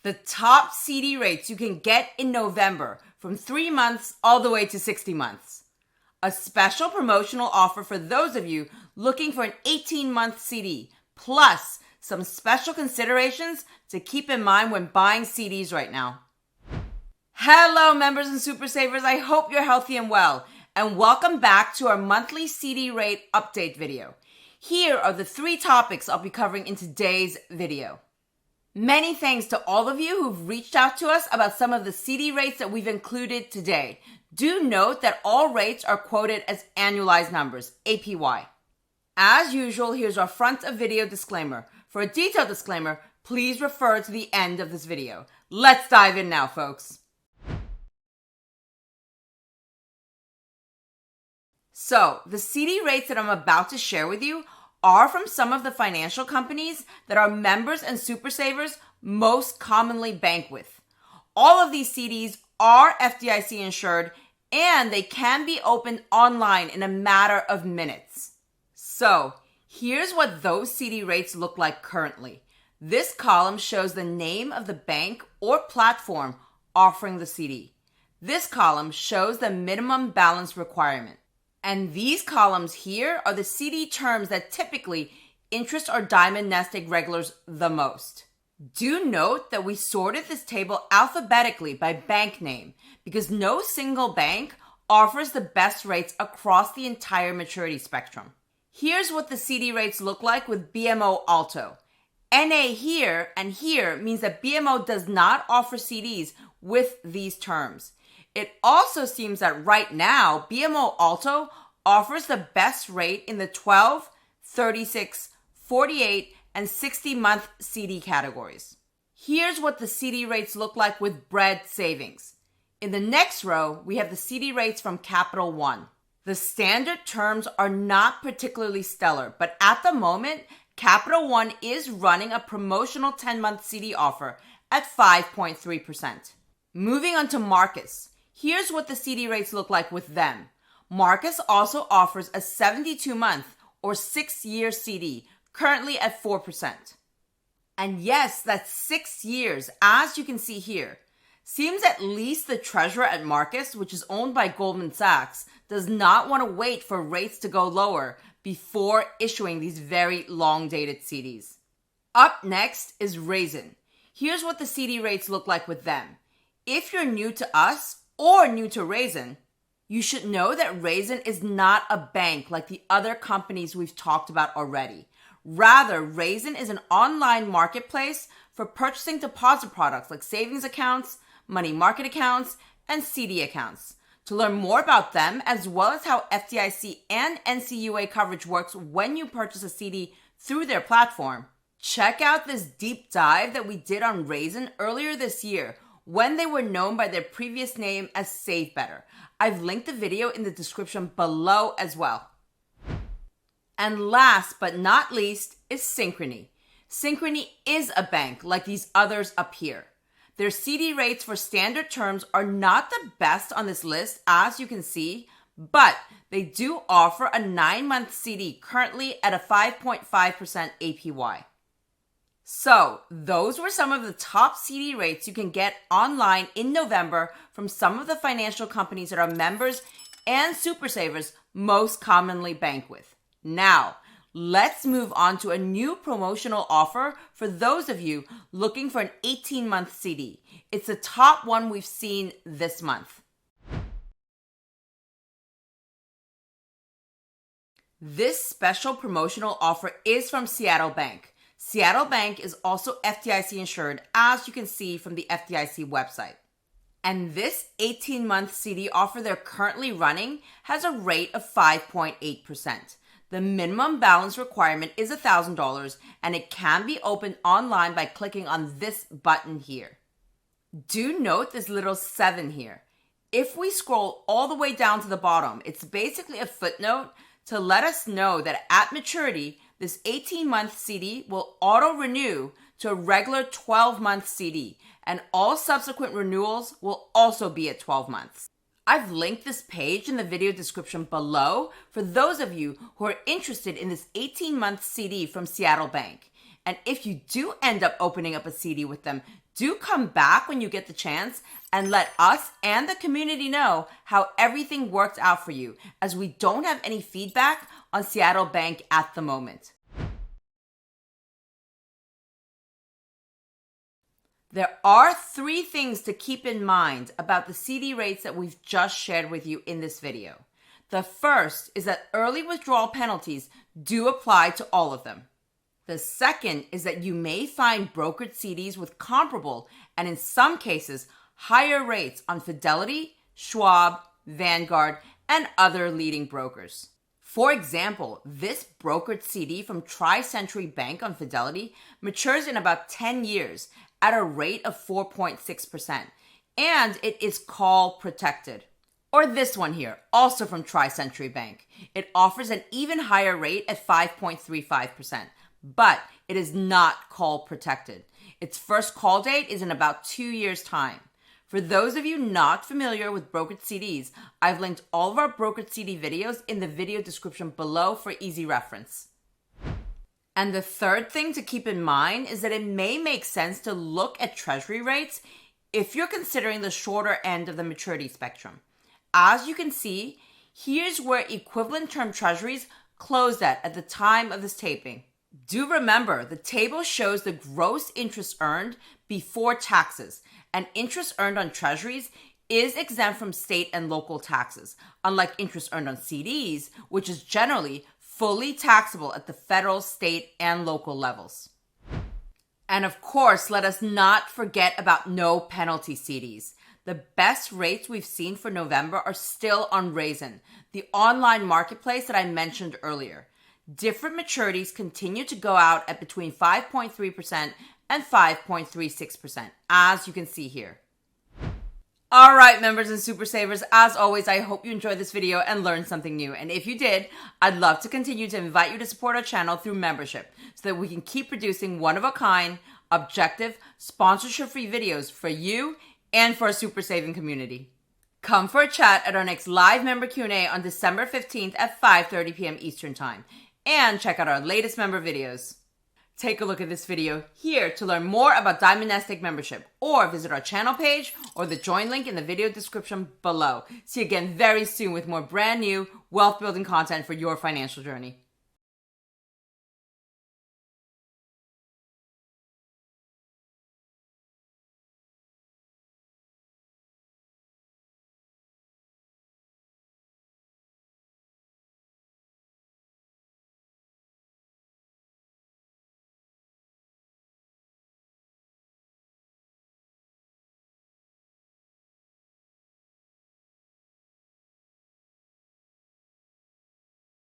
The top CD rates you can get in November from 3 months all the way to 60 months. A special promotional offer for those of you looking for an 18-month CD, plus some special considerations to keep in mind when buying CDs right now. Hello members and super savers, I hope you're healthy and well, and welcome back to our monthly CD rate update video. Here are the 3 topics I'll be covering in today's video. Many thanks to all of you who've reached out to us about some of the CD rates that we've included today. Do note that all rates are quoted as annualized numbers, APY. As usual, here's our front of video disclaimer. For a detailed disclaimer, please refer to the end of this video. Let's dive in now, folks. So, the CD rates that I'm about to share with you are from some of the financial companies that our members and super savers most commonly bank with. All of these CDs are FDIC insured and they can be opened online in a matter of minutes. So, here's what those CD rates look like currently. This column shows the name of the bank or platform offering the CD. This column shows the minimum balance requirement. And these columns here are the CD terms that typically interest our Diamond NestEgg regulars the most. Do note that we sorted this table alphabetically by bank name because no single bank offers the best rates across the entire maturity spectrum. Here's what the CD rates look like with BMO Alto. NA here and here means that BMO does not offer CDs with these terms. It also seems that right now, BMO Alto offers the best rate in the 12, 36, 48, and 60-month CD categories. Here's what the CD rates look like with Bread Savings. In the next row, we have the CD rates from Capital One. The standard terms are not particularly stellar, but at the moment, Capital One is running a promotional 10-month CD offer at 5.3%. Moving on to Marcus. Here's what the CD rates look like with them. Marcus also offers a 72-month or 6-year CD, currently at 4%. And yes, that's 6 years, as you can see here. Seems at least the treasurer at Marcus, which is owned by Goldman Sachs, does not want to wait for rates to go lower before issuing these very long-dated CDs. Up next is HEREIN. Here's what the CD rates look like with them. If you're new to us, or new to HEREIN, you should know that HEREIN is not a bank like the other companies we've talked about already. Rather, HEREIN is an online marketplace for purchasing deposit products like savings accounts, money market accounts, and CD accounts. To learn more about them, as well as how FDIC and NCUA coverage works when you purchase a CD through their platform, check out this deep dive that we did on HEREIN earlier this year, when they were known by their previous name as Save Better. I've linked the video in the description below as well. And last but not least is Synchrony. Synchrony is a bank like these others up here. Their CD rates for standard terms are not the best on this list, as you can see, but they do offer a 9-month CD currently at a 5.5% APY. So, those were some of the top CD rates you can get online in November from some of the financial companies that our members and super savers most commonly bank with. Now, let's move on to a new promotional offer for those of you looking for an 18-month CD. It's the top one we've seen this month. This special promotional offer is from Seattle Bank. Seattle Bank is also FDIC insured, as you can see from the FDIC website. And this 18-month CD offer they're currently running has a rate of 5.8%. The minimum balance requirement is $1,000 and it can be opened online by clicking on this button here. Do note this little 7 here. If we scroll all the way down to the bottom, it's basically a footnote to let us know that at maturity, this 18-month CD will auto-renew to a regular 12-month CD, and all subsequent renewals will also be at 12 months. I've linked this page in the video description below for those of you who are interested in this 18-month CD from Seattle Bank. And if you do end up opening up a CD with them, Do come back when you get the chance and let us and the community know how everything worked out for you, as we don't have any feedback on Seattle Bank at the moment. There are 3 things to keep in mind about the CD rates that we've just shared with you in this video. The first is that early withdrawal penalties do apply to all of them. The second is that you may find brokered CDs with comparable and in some cases higher rates on Fidelity, Schwab, Vanguard, and other leading brokers. For example, this brokered CD from Tri-Century Bank on Fidelity matures in about 10 years at a rate of 4.6%, and it is call protected. Or this one here, also from Tri-Century Bank. It offers an even higher rate at 5.35%, but it is not call protected. Its first call date is in about 2 years' time. For those of you not familiar with brokered CDs, I've linked all of our brokered CD videos in the video description below for easy reference. And the third thing to keep in mind is that it may make sense to look at treasury rates if you're considering the shorter end of the maturity spectrum. As you can see, here's where equivalent term treasuries closed at the time of this taping. Do remember, the table shows the gross interest earned before taxes, and interest earned on treasuries is exempt from state and local taxes, unlike interest earned on CDs, which is generally fully taxable at the federal, state, and local levels. And of course, let us not forget about no penalty CDs. The best rates we've seen for November are still on HEREIN, the online marketplace that I mentioned earlier. Different maturities continue to go out at between 5.3% and 5.36%, as you can see here. All right, members and super savers, as always, I hope you enjoyed this video and learned something new. And if you did, I'd love to continue to invite you to support our channel through membership so that we can keep producing one-of-a-kind, objective, sponsorship-free videos for you and for our super saving community. Come for a chat at our next live member Q&A on December 15th at 5:30 p.m. Eastern Time. And check out our latest member videos. Take a look at this video here to learn more about Diamond NestEgg membership, or visit our channel page or the join link in the video description below. See you again very soon with more brand new wealth building content for your financial journey.